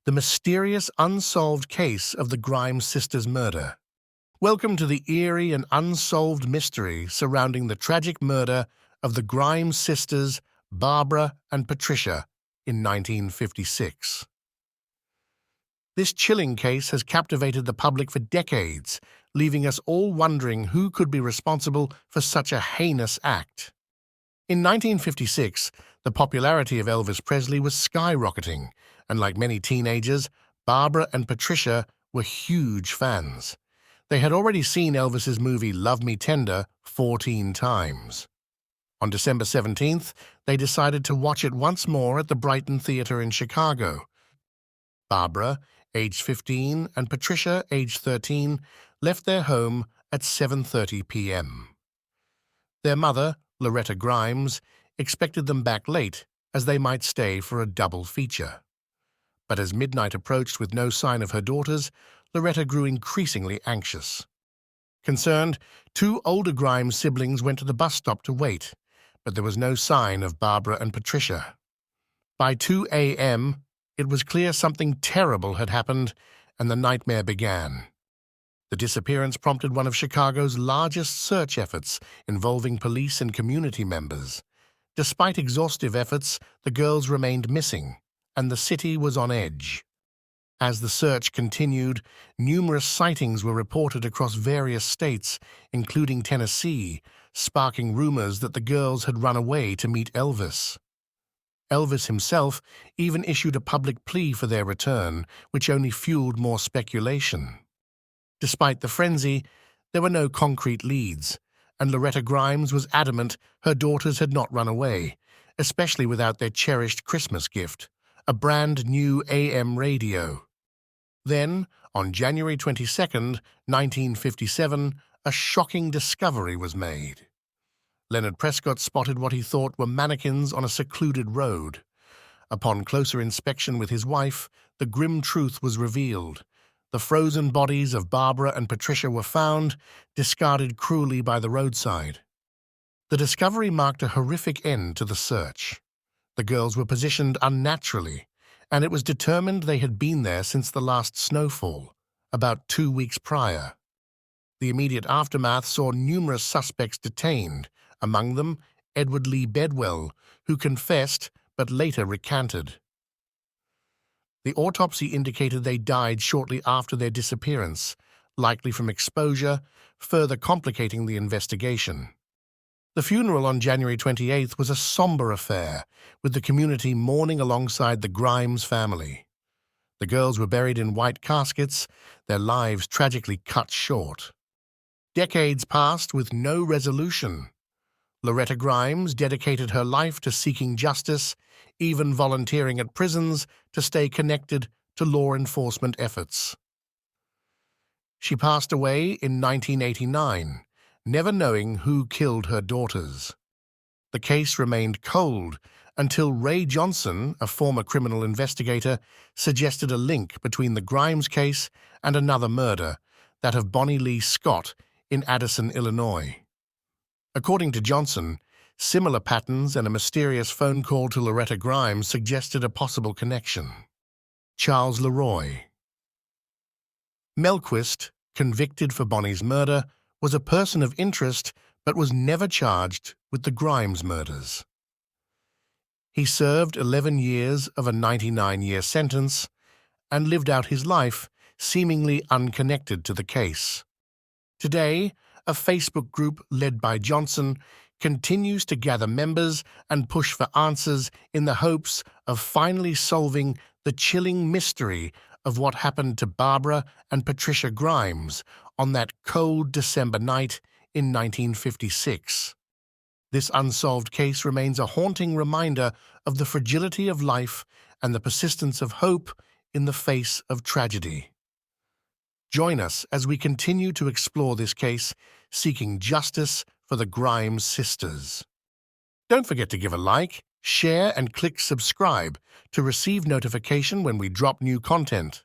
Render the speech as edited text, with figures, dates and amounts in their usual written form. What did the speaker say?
the mysterious unsolved case of the Grimes sisters' murder. Welcome to the eerie and unsolved mystery surrounding the tragic murder of the Grimes sisters, Barbara and Patricia, in 1956. This chilling case has captivated the public for decades, leaving us all wondering who could be responsible for such a heinous act. In 1956, the popularity of Elvis Presley was skyrocketing, and like many teenagers, Barbara and Patricia were huge fans. They had already seen Elvis's movie Love Me Tender 14 times. On December 17th, they decided to watch it once more at the Brighton Theatre in Chicago. Barbara, aged 15, and Patricia, aged 13, left their home at 7:30 p.m. Their mother, Loretta Grimes, expected them back late as they might stay for a double feature. But as midnight approached with no sign of her daughters, Loretta grew increasingly anxious. Concerned, two older Grimes siblings went to the bus stop to wait, but there was no sign of Barbara and Patricia. By 2 a.m., it was clear something terrible had happened, and the nightmare began. The disappearance prompted one of Chicago's largest search efforts, involving police and community members. Despite exhaustive efforts, the girls remained missing, and the city was on edge. As the search continued, numerous sightings were reported across various states, including Tennessee, sparking rumors that the girls had run away to meet Elvis. Elvis himself even issued a public plea for their return, which only fueled more speculation. Despite the frenzy, there were no concrete leads, and Loretta Grimes was adamant her daughters had not run away, especially without their cherished Christmas gift, a brand new AM radio. Then, on January 22, 1957, a shocking discovery was made. Leonard Prescott spotted what he thought were mannequins on a secluded road. Upon closer inspection with his wife, the grim truth was revealed. The frozen bodies of Barbara and Patricia were found, discarded cruelly by the roadside. The discovery marked a horrific end to the search. The girls were positioned unnaturally, and it was determined they had been there since the last snowfall, about 2 weeks prior. The immediate aftermath saw numerous suspects detained, among them Edward Lee Bedwell, who confessed but later recanted. The autopsy indicated they died shortly after their disappearance, likely from exposure, further complicating the investigation. The funeral on January 28th was a somber affair, with the community mourning alongside the Grimes family. The girls were buried in white caskets, their lives tragically cut short. Decades passed with no resolution. Loretta Grimes dedicated her life to seeking justice, even volunteering at prisons to stay connected to law enforcement efforts. She passed away in 1989, never knowing who killed her daughters. The case remained cold until Ray Johnson, a former criminal investigator, suggested a link between the Grimes case and another murder, that of Bonnie Lee Scott in Addison, Illinois. According to Johnson, similar patterns and a mysterious phone call to Loretta Grimes suggested a possible connection. Charles Leroy. Melquist, convicted for Bonnie's murder, was a person of interest but was never charged with the Grimes murders. He served 11 years of a 99-year sentence and lived out his life seemingly unconnected to the case. Today, a Facebook group led by Johnson continues to gather members and push for answers in the hopes of finally solving the chilling mystery of what happened to Barbara and Patricia Grimes on that cold December night in 1956. This unsolved case remains a haunting reminder of the fragility of life and the persistence of hope in the face of tragedy. Join us as we continue to explore this case, seeking justice for the Grimes sisters. Don't forget to give a like, share, and click subscribe to receive notification when we drop new content.